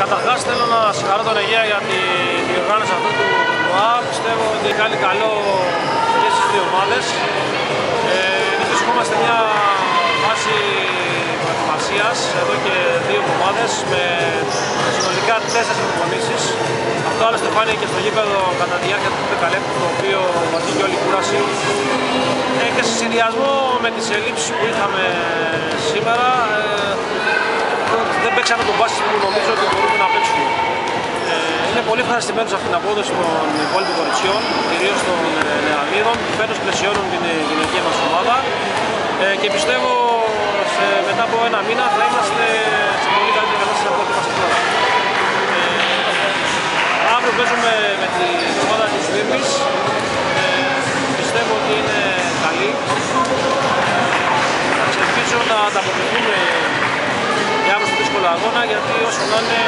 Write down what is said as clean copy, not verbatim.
Καταρχάς θέλω να συγχαρώ τον Αιγαία για τη διοργάνωση αυτού του τουρνουά. Πιστεύω ότι κάνει καλό και στις δύο ομάδες. Εμείς βρισκόμαστε μια βάση προετοιμασίας εδώ και δύο εβδομάδες με συνολικά 4 προπονήσεις. Αυτό άλλωστε φάνηκε και στο γήπεδο κατά τη διάρκεια του δεκαλέπτου, το οποίο βαθύγει όλη η κούραση. Και σε συνδυασμό με τις ελλείψεις που είχαμε σήμερα, δεν παίξαμε τον μπάσκετ που νομίζω ότι μπορούμε να παίξουμε. Είναι πολύ ευχαριστημένος από την απόδοση των υπόλοιπων κοριτσιών, κυρίως των νεανίδων, που φέτος πλαισιώνουν την γυναικεία μας ομάδα και πιστεύω μετά από ένα μήνα θα είμαστε σε πολύ καλύτερη κατάσταση από ό,τι είμαστε τώρα. Αύριο παίζουμε με την ομάδα της Βύρμης. Πιστεύω ότι είναι καλή. Ελπίζω να ανταποκριθούμε και αύριο στο δύσκολο αγώνα, γιατί όσο να είναι